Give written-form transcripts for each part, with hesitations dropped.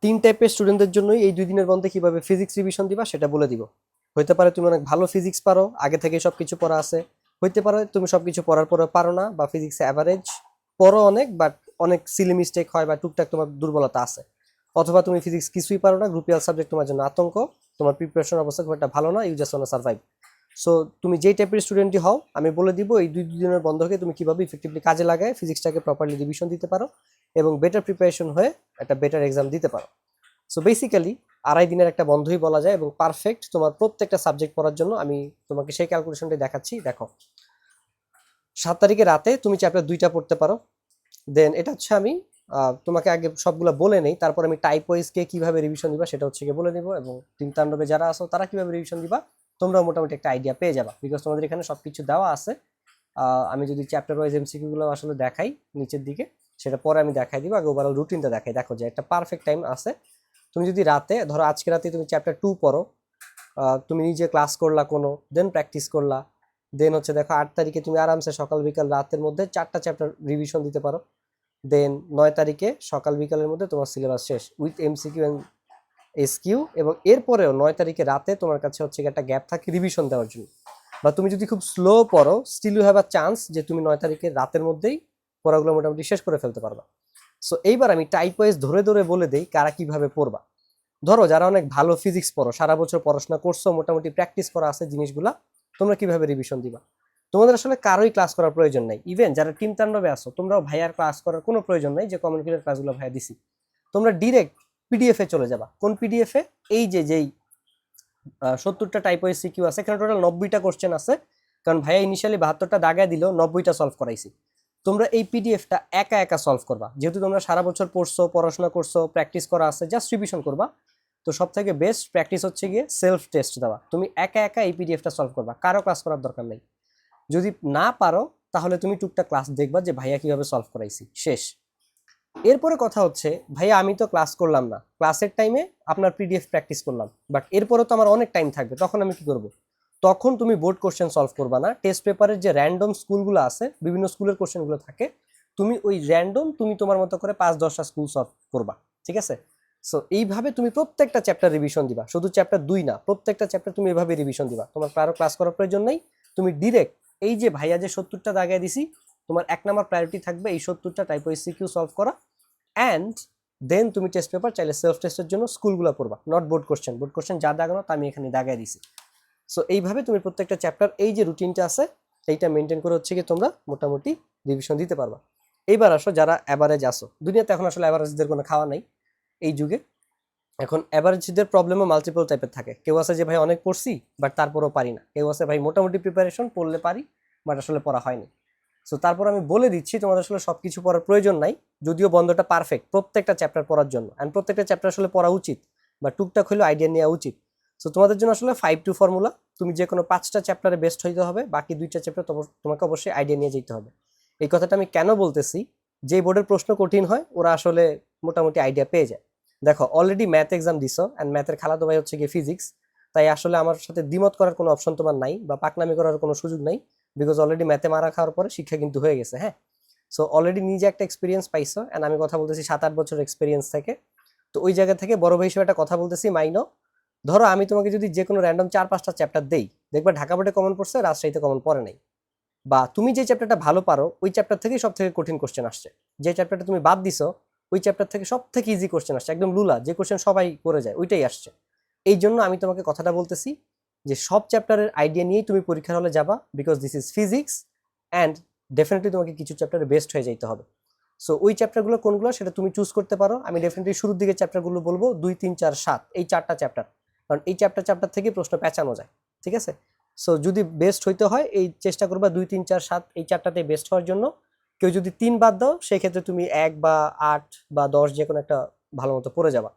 তিন টাইপের স্টুডেন্টদের জন্যই এই 2 দিনের বন্ধে কিভাবে ফিজিক্স রিভিশন দিবা সেটা বলে দিব। হইতে পারে তুমি অনেক ভালো ফিজিক্স পারো, আগে থেকে সবকিছু পড়া আছে। হইতে পারে তুমি সবকিছু পড়ার পরে পারো না, বা ফিজিক্সে অ্যাভারেজ পড়ো অনেক, বাট অনেক সিলি মিস্টেক হয় বা টুকটাক তোমার দুর্বলতা আছে। অথবা তুমি ফিজিক্স কিছুই পারো না, গ্রুপিয়াল সাবজেক্ট তোমার জন্য আতঙ্ক, তোমার প্রিপারেশন অবস্থা খুব একটা ভালো না, you just wanna survive. So তুমি যেই টাইপের স্টুডেন্টই হও, আমি বলে দিব এই 2 দিনের বন্ধকে তুমি কিভাবে ইফেক্টিভলি কাজে লাগায় ফিজিক্সটাকে প্রপারলি রিভিশন দিতে পারো এবং বেটার প্রিপারেশন হয়ে একটা বেটার এক্সাম দিতে পারো। সো বেসিক্যালি 2.5 দিনের একটা বন্ধই বলা যায় এবং পারফেক্ট তোমার প্রত্যেকটা সাবজেক্ট পড়ার জন্য। আমি তোমাকে সেই ক্যালকুলেশনটাই দেখাচ্ছি। দেখো, 7 তারিখে রাতে তুমি চ্যাপ্টার 2টা পড়তে পারো। দেন এটা হচ্ছে আমি তোমাকে আগে সবগুলো বলে নেই, তারপর আমি টাইপ ওয়াইজকে কিভাবে রিভিশন দিবা সেটা হচ্ছে বলে নিব, এবং টিম তাণ্ডবে যারা আছো তারা কিভাবে রিভিশন দিবা তোমরাও মোটামুটি একটা আইডিয়া পেয়ে যাবা, বিকজ তোমাদের এখানে সবকিছু দেওয়া আছে। আমি যদি চ্যাপ্টার ওয়াইজ এমসিকিউ গুলো আসলে দেখাই নিচের দিকে, সেটা পরে আমি দেখাই দিব। আগে ওভারঅল রুটিনটা দেখাই। দেখো যে একটা পারফেক্ট টাইম আছে। তুমি যদি রাতে, ধরো আজকে রাতে তুমি চ্যাপ্টার 2 পড়ো, তুমি নিজে ক্লাস করলা কোনো, দেন প্র্যাকটিস করলা, দেন হচ্ছে দেখো 8 তারিখে তুমি আরামসে সকাল বিকাল রাতের মধ্যে 4টা চ্যাপ্টার রিভিশন দিতে পারো। দেন 9 তারিখে সকাল বিকালের মধ্যে তোমার সিলেবাস শেষ উইথ এমসিকিউ এন্ড এসকিউ। এবং এরপরেও 9 তারিখে রাতে তোমার কাছে হচ্ছে একটা গ্যাপ থাকে রিভিশন দেওয়ার জন্য। বা তুমি যদি খুব স্লো পড়ো, still you have a chance যে তুমি 9 তারিখে রাতের মধ্যেই পড়াগুলো মোটামুটি শেষ করে ফেলতে পারবা। সো এইবার আমি টাইপ ওয়াইজ ধরে ধরে বলে দেই কারা কিভাবে পড়বা। ধরো যারা অনেক ভালো ফিজিক্স পড়ো, সারা বছর পড়াশোনা করছো, মোটামুটি প্র্যাকটিস করা আছে জিনিসগুলা, তোমরা কিভাবে রিভিশন দিবা? তোমাদের আসলে কারোই ক্লাস করার প্রয়োজন নাই। ইভেন যারা টিম তাণ্ডবে আসো, তোমরাও ভাইয়ার ক্লাস করার কোনো প্রয়োজন নাই যে কমিউনিকেটের ক্লাসগুলো ভাইয়া দিছি। তোমরা ডিরেক্ট পিডিএফ এ চলে যাবা। কোন পিডিএফ এ? এই যেই 70টা টাইপ ওয়াইজ সিকিউ আছে, এখানে টোটাল 90টা কোশ্চেন আছে, কারণ ভাইয়া ইনিশিয়ালি 72টা দাগায় দিল, 90টা সলভ করাইছি। তোমরা এই পিডিএফটা একা একা সলভ করবা, যেহেতু তোমরা সারা বছর পড়ছো, পড়াশোনা করছো, প্র্যাকটিস করা আছে, জাস্ট রিভিশন করবা। তো সব থেকে বেস্ট প্র্যাকটিস হচ্ছে গিয়ে সেলফ টেস্ট দেওয়া। তুমি একা একা এই পিডিএফটা সলভ করবা, কারো ক্লাস করার দরকার নেই। যদি না পারো তাহলে তুমি টুকটাক ক্লাস দেখবা যে ভাইয়া কিভাবে সলভ করাইছি, শেষ। এরপরে কথা হচ্ছে, ভাইয়া আমি তো ক্লাস করলাম না, ক্লাসের টাইমে আপনার পিডিএফ প্র্যাকটিস করলাম, বাট এরপরে তো আমার অনেক টাইম থাকবে, তখন আমি কি করব? তখন তুমি বোর্ড কোশ্চেন সলভ করবা না, টেস্ট পেপারের যে র্যান্ডম স্কুলগুলো আছে, বিভিন্ন স্কুলের কোশ্চেনগুলো থাকে, তুমি ওই র্যান্ডম তুমি তোমার মতো করে 5-10টা স্কুল সলভ করবা, ঠিক আছে? সো এইভাবে তুমি প্রত্যেকটা চ্যাপ্টার রিভিশন দিবা, শুধু চ্যাপ্টার 2 না, প্রত্যেকটা চ্যাপ্টার তুমি এভাবে রিভিশন দিবা। তোমার কারো ক্লাস করার প্রয়োজন নেই। তুমি ডিরেক্ট এই যে ভাইয়া যে 70টা দাগায় দিছি, তোমার 1 নম্বর প্রায়োরিটি থাকবে এই 70টা টাইপ ওয়াইজ সিকিউ সলভ করা। অ্যান্ড দেন তুমি টেস্ট পেপার চাইলে সেলফ টেস্টের জন্য স্কুলগুলো পড়বা, not board question. Board question যা দাগানো তা আমি এখানে দাগাই দিছি। সো এইভাবে তুমি প্রত্যেকটা চ্যাপ্টার এই যে রুটিনটা আছে এইটা মেনটেন করে হচ্ছে কি তোমরা মোটামুটি রিভিশন দিতে পারবা। এইবার আসো যারা অ্যাভারেজ আসো, দুনিয়াতে এখন আসলে অ্যাভারেজদের কোনো খাওয়া নাই এই যুগে। এখন অ্যাভারেজদের প্রবলেমও মাল্টিপল টাইপের থাকে। কেউ আছে যে ভাই অনেক পড়ছি বাট তারপরেও পারি না, কেউ আছে ভাই মোটামুটি প্রিপারেশন, পড়লে পারি বাট আসলে পড়া হয়নি। সো তারপর আমি বলে দিচ্ছি তোমাদের আসলে সবকিছু পড়ার প্রয়োজন নাই, যদিও বন্ধটা পারফেক্ট প্রত্যেকটা চ্যাপ্টার পড়ার জন্য, অ্যান্ড প্রত্যেকটা চ্যাপ্টার আসলে পড়া উচিত বা টুকটাক হলেও আইডিয়া নেওয়া উচিত। সো তোমাদের জন্য আসলে 5-2 ফর্মুলা, তুমি যে কোনো 5টা চ্যাপ্টারে বেস্ট হইতে হবে, বাকি 2টা চ্যাপ্টার তোমাকে অবশ্যই আইডিয়া নিয়ে যেতে হবে। এই কথাটা আমি কেন বলতেছি? যে বোর্ডের প্রশ্ন কঠিন হয় ওরা আসলে মোটামুটি আইডিয়া পেয়ে যায়। দেখো অলরেডি ম্যাথ এক্সাম দিছো, অ্যান্ড ম্যাথের খালাতো ভাই হচ্ছে গিয়ে ফিজিক্স, তাই আসলে আমার সাথে দ্বিমত করার কোনো অপশন তোমার নাই বা পাকনামি করার কোনো সুযোগ নাই, বিকজ অলরেডি ম্যাথে মারা খাওয়ার পরে শিক্ষা কিন্তু হয়ে গেছে। হ্যাঁ, সো অলরেডি নিজে একটা এক্সপিরিয়েন্স পাইছো, অ্যান্ড আমি কথা বলতেছি 7-8 বছর এক্সপিরিয়েন্স থেকে। তো ওই জায়গা থেকে বড় ভাই হিসেবে একটা কথা বলতেছি, মাইনো। ধরো আমি তোমাকে যদি যে কোনো র্যান্ডম 4-5টা চ্যাপ্টার দেই, দেখবা ঢাকা বোর্ডে কমন পড়ছে, রাজশাহীতে কমন পড়ে নাই। বা তুমি যে চ্যাপ্টারটা ভালো পারো ওই চ্যাপ্টার থেকেই সব থেকে কঠিন কোশ্চেন আসছে, যে চ্যাপ্টারটা তুমি বাদ দিছো ওই চ্যাপ্টার থেকে সব থেকে ইজি কোশ্চেন আসছে, একদম লুলা, যে কোশ্চেন সবাই করে যায় ওইটাই আসছে। এই জন্য আমি তোমাকে কথাটা বলতেছি যে সব চ্যাপ্টারের আইডিয়া নিয়েই তুমি পরীক্ষার হলে যাবা, because this is physics, and definitely তোমাকে কিছু চ্যাপ্টারে বেস্ট হয়ে যেতে হবে। সো ওই চ্যাপ্টারগুলো কোনগুলো সেটা তুমি চুজ করতে পারো। আমি ডেফিনেটলি শুরুর দিকে চ্যাপ্টারগুলো বলবো 2, 3, 4, 7, এই 4টা চ্যাপ্টার, কারণ এই চ্যাপ্টার থেকে প্রশ্ন পেঁচানো যায়, ঠিক আছে? সো যদি বেস্ট হইতে হয় এই চেষ্টা করবা 2, 3, 4, 7 এই 4টাতে বেস্ট হওয়ার জন্য। কেউ যদি 3 বাদ দাও সেক্ষেত্রে তুমি 1 বা 8 বা 10 যে কোনো একটা ভালো মতো পড়ে যাবা।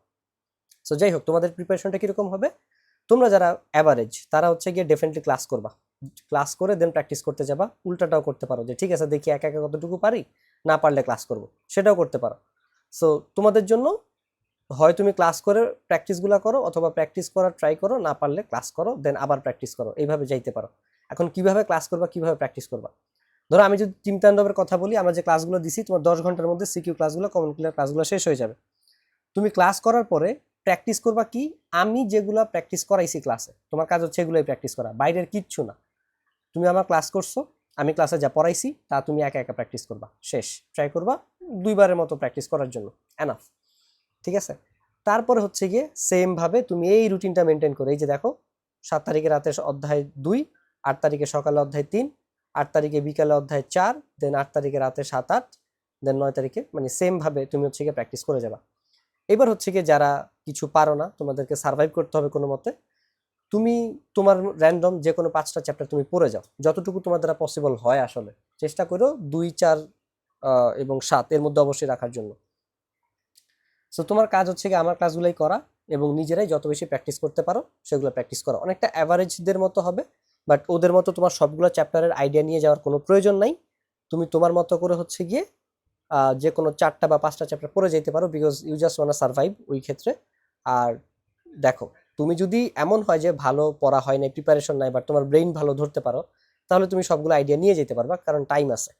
সো যাই হোক, তোমাদের প্রিপারেশনটা কিরকম হবে? তোমরা যারা অ্যাভারেজ তারা হচ্ছে গিয়ে ডেফিনেটলি ক্লাস করবা, ক্লাস করে দেন প্র্যাকটিস করতে যাবা। উল্টাটাও করতে পারো যে ঠিক আছে দেখি একা একা কতটুকু পারি, না পারলে ক্লাস করব, সেটাও করতে পারো। সো তোমাদের জন্য হয় তুমি ক্লাস করে প্র্যাকটিসগুলো করো, অথবা প্র্যাকটিস করার ট্রাই করো, না পারলে ক্লাস করো দেন আবার প্র্যাকটিস করো, এইভাবে যাইতে পারো। এখন কিভাবে ক্লাস করবা, কিভাবে প্র্যাকটিস করবা? ধরো আমি যদি টিম তাণ্ডবের কথা বলি, আমরা যে ক্লাসগুলো দিছি তোমার 10 ঘন্টার মধ্যে সিকিউ ক্লাসগুলো, কমন ক্লিয়ার ক্লাসগুলো শেষ হয়ে যাবে। তুমি ক্লাস করার পরে প্র্যাকটিস করবা কি, আমি যেগুলো প্র্যাকটিস করাইছি ক্লাসে, তোমার কাজ হচ্ছে এগুলোই প্র্যাকটিস করা, বাইরের কিচ্ছু না। তুমি আমার ক্লাস করছো, আমি ক্লাসে যা পড়াইছি তা তুমি একা একা প্র্যাকটিস করবা, শেষ। ট্রাই করবা 2বারের মতো প্র্যাকটিস করার জন্য, এনাফ। ঠিক আছে? তারপরে হচ্ছে গিয়ে সেম ভাবে তুমি এই রুটিনটা মেনটেন করে, এই যে দেখো 7 তারিখে রাতে অধ্যায় 2, 8 তারিখে সকালে অধ্যায় 3, 8 তারিখে বিকালে অধ্যায় 4, দেন 8 তারিখে রাতে 7, 8, দেন 9 তারিখে, মানে সেম ভাবে তুমি হচ্ছে গিয়ে প্র্যাকটিস করে যাবা। এবার হচ্ছে গিয়ে যারা কিছু পারো না, তোমাদেরকে সার্ভাইভ করতে হবে কোনো মতে, তুমি তোমার র্যান্ডম যে কোনো 5টা চ্যাপ্টার তুমি পড়ে যাও, যতটুকু তোমার দ্বারা পসিবল হয়। আসলে চেষ্টা করো 2, 4 এবং 7 এর মধ্যে অবশ্যই রাখার জন্য। সো তোমার কাজ হচ্ছে কি আমার ক্লাসগুলোই করা এবং নিজেরাই যত বেশি প্র্যাকটিস করতে পারো সেগুলো প্র্যাকটিস করা। অনেকটা অ্যাভারেজদের মতো হবে, বাট ওদের মতো তোমার সবগুলো চ্যাপ্টারের আইডিয়া নিয়ে যাওয়ার কোনো প্রয়োজন নাই। তুমি তোমার মতো করে হচ্ছে গিয়ে যে কোনো 4টা বা 5টা চ্যাপ্টার পড়ে যেতে পারো, because you just wanna survive ওই ক্ষেত্রে। আর দেখো, তুমি যদি এমন হয় যে ভালো পড়া হয় নাই, প্রিপারেশন নাই, বাট তোমার ব্রেইন ভালো ধরতে পারো, তাহলে তুমি সবগুলো আইডিয়া নিয়ে যেতে পারবা, কারণ টাইম আছে।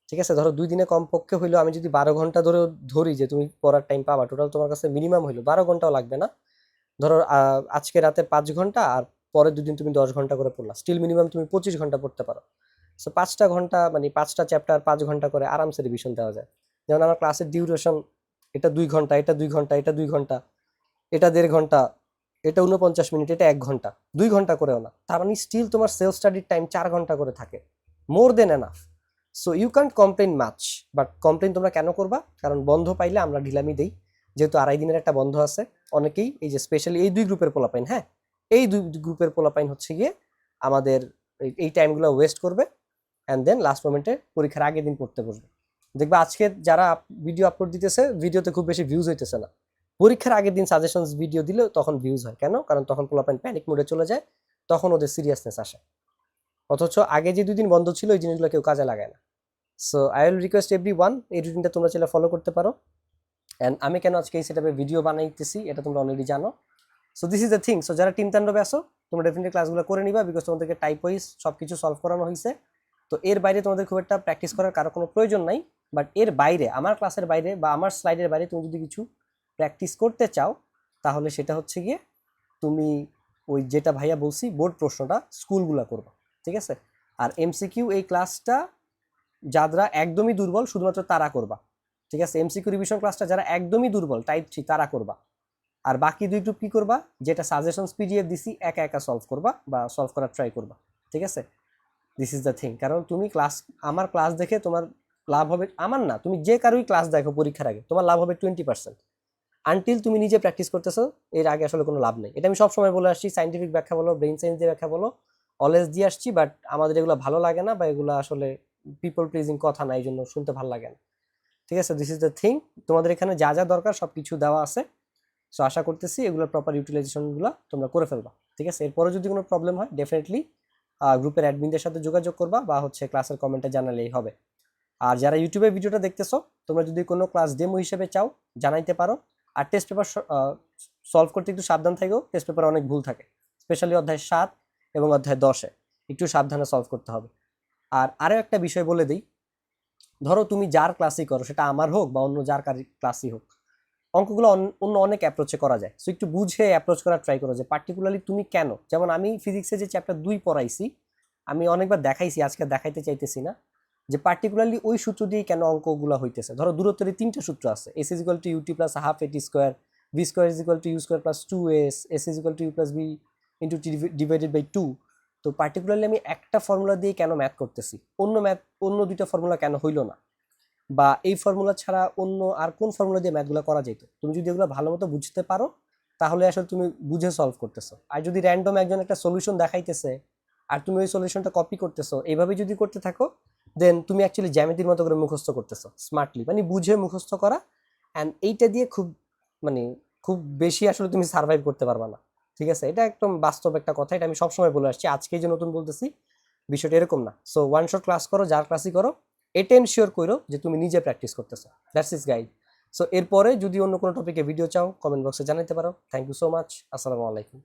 ঠিক আছে? ধরো 2 দিনে কমপক্ষে হইলেও আমি যদি 12 ঘন্টা ধরে ধরি যে তুমি পড়ার টাইম পাবা, টোটাল তোমার কাছে মিনিমাম হইলো 12 ঘন্টাও লাগবে না। ধরো আজকে রাতে 5 ঘন্টা আর পরের 2 দিন তুমি 10 ঘন্টা করে পড়লা, স্টিল মিনিমাম তুমি 25 ঘন্টা পড়তে পারো। সো 5টা ঘন্টা, মানে 5টা চ্যাপ্টার 5 ঘন্টা করে আরামসে রিভিশন দেওয়া যায়। যেমন আমার ক্লাসের ডিউরেশন, এটা 2 ঘন্টা, এটা 2 ঘন্টা, এটা 2 ঘন্টা, এটা 1.5 ঘন্টা, এটা 49 মিনিট, এটা 1 ঘন্টা, 2 ঘন্টা করেও না, তার মানে স্টিল তোমার সেলফ স্টাডির টাইম 4 ঘন্টা করে থাকে, more than enough. So you can't complain much, but complain তোমরা কেন করবা? কারণ বন্ধ পাইলে আমরা ঢিলামি দেই, যেহেতু 2.5 দিনের একটা বন্ধ আছে। অনেকেই এই যে স্পেশালি এই 2 গ্রুপের পোলাপাইন, হ্যাঁ, এই 2 গ্রুপের পোলাপাইন হচ্ছে গিয়ে আমাদের এই টাইমগুলো ওয়েস্ট করবে, অ্যান্ড দেন লাস্ট মোমেন্টে পরীক্ষার আগের দিন পড়তে বসবে। দেখবে আজকে যারা ভিডিও আপলোড দিতেছে, ভিডিওতে খুব বেশি ভিউজ হইতেছে না, পরীক্ষার আগের দিন সাজেশনস ভিডিও দিলে তখন ভিউজ হয়। কেন? কারণ তখন পোলাপাইন প্যানিক মোডে চলে যায়, তখন ওদের সিরিয়াসনেস আসে। অথচ আগে যে 2 দিন বন্ধ ছিল এই জিনিসগুলো কেউ কাজে লাগায় না। So I will request everyone, এই রুটিনটা তোমরা চাইলে ফলো করতে পারো। অ্যান্ড আমি কেন আজকে এই সেটআপে ভিডিও বানাইতেছি এটা তোমরা অলরেডি জানো। So this is the thing. So যারা টিম তাণ্ডবে আসো, তোমরা ডেফিনেটলি ক্লাসগুলো করে নিবা, বিকজ তোমাদেরকে টাইপ ওয়াইজ সব কিছু সলভ করানো হয়েছে। তো এর বাইরে তোমাদের খুব একটা প্র্যাকটিস করার কারো কোনো প্রয়োজন নাই। বাট এর বাইরে, আমার ক্লাসের বাইরে বা আমার স্লাইডের বাইরে তুমি যদি কিছু প্র্যাকটিস করতে চাও, তাহলে সেটা হচ্ছে গিয়ে তুমি ওই যেটা ভাইয়া বলছি বোর্ড প্রশ্নটা স্কুলগুলো করবা। ঠিক আছে? আর এমসিকিউ এই ক্লাসটা যারা একদমই দুর্বল শুধুমাত্র তারা করবা। ঠিক আছে? এমসিকিউ রিভিশন ক্লাসটা যারা একদমই দুর্বল টাইপ 3 তারা করবা। আর বাকি 2 গ্রুপ কি করবা? যেটা সাজেশনস পিডিএফ দিছি একা একা সলভ করবা বা সলভ করার ট্রাই করবা। ঠিক আছে? This is the thing. কারণ তুমি আমার ক্লাস দেখে তোমার লাভ হবে, আমার না, তুমি যে কারোই ক্লাস দেখো পরীক্ষার আগে, তোমার লাভ হবে 20%। আনটিল তুমি নিজে প্র্যাকটিস করতেছো, এর আগে আসলে কোনো লাভ নেই। এটা আমি সবসময় বলে আসছি, সাইন্টিফিক ব্যাখ্যা বলো, ব্রেইন সায়েন্স দিয়ে ব্যাখ্যা বলো, অলওয়েজ দিয়ে আসছি। বাট আমাদের এগুলো ভালো লাগে না, বা এগুলো আসলে পিপল প্লিজিং কথা না, এই জন্য শুনতে ভালো লাগে না। ঠিক আছে? This is the thing. তোমাদের এখানে যা যা দরকার সব কিছু দেওয়া আছে। সো আশা করতেছি এগুলোর প্রপার ইউটিলাইজেশনগুলো তোমরা করে ফেলবা। ঠিক আছে? এরপরে যদি কোনো প্রবলেম হয় ডেফিনেটলি গ্রুপের অ্যাডমিনদের সাথে যোগাযোগ করবা, বা হচ্ছে ক্লাসের কমেন্টে জানালেই হবে। আর যারা ইউটিউবে ভিডিওটা দেখতেছো, তোমরা যদি কোনো ক্লাস ডেমো হিসেবে চাও জানাইতে পারো। আর টেস্ট পেপার সলভ করতে একটু সাবধান থাকো, টেস্ট পেপারে অনেক ভুল থাকে, স্পেশালি অধ্যায় 7 এবং অধ্যায় 10-এ একটু সাবধানে সলভ করতে হবে। আর আরও একটা বিষয় বলে দিই, ধরো তুমি যার ক্লাসই করো, সেটা আমার হোক বা অন্য যার ক্লাসই হোক, অঙ্কগুলো অন্য অনেক অ্যাপ্রোচে করা যায়। সো একটু বুঝে অ্যাপ্রোচ করার ট্রাই করো, যে পার্টিকুলারলি তুমি কেন। যেমন আমি ফিজিক্সে যে চ্যাপ্টার 2 পড়াইছি, আমি অনেকবার দেখাইছি, আজকে দেখাইতে চাইতেছি না, যে পার্টিকুলারলি ওই সূত্র দিয়ে কেন অঙ্কগুলো হইতেছে। ধরো দূরত্বের 3টা সূত্র আছে, s is equal to u t plus half a t square, v square is equal to u square plus 2s, s is equal to u plus b into t divided by 2। তো পার্টিকুলারলি আমি একটা ফর্মুলা দিয়ে কেন math করতেছি, অন্য 2টা formula কেন হইলো না, বা এই ফর্মুলা ছাড়া অন্য আর কোন ফর্মুলা দিয়ে ম্যাথগুলো করা যেত। তুমি যদি এগুলো ভালো মতো বুঝতে পারো, তাহলে আসলে তুমি বুঝে সলভ করতেছো। আর যদি র্যান্ডম একজন একটা সলিউশন দেখাইতেছে আর তুমি ওই সলিউশনটা কপি করতেছো, এইভাবে যদি করতে থাকো, দেন তুমি অ্যাকচুয়ালি জ্যামিতির মতো করে মুখস্থ করতেছো স্মার্টলি, মানে বুঝে মুখস্থ করা। অ্যান্ড এইটা দিয়ে মানে খুব বেশি আসলে তুমি সার্ভাইভ করতে পারবা না। ঠিক আছে? এটা একদম বাস্তব একটা কথা, এটা আমি সবসময় বলে আসছি, আজকে যে নতুন বলতেছি বিষয়টা এরকম না। সো ওয়ান শট ক্লাস করো, যার ক্লাসই করো, এটা এনশিওর করো যে তুমি নিজে প্র্যাকটিস করতেছো। That's is guide. সো এরপরে যদি অন্য কোনো টপিকে ভিডিও চাও, কমেন্ট বক্সে জানাতে পারো। Thank you so much. আসসালামু আলাইকুম।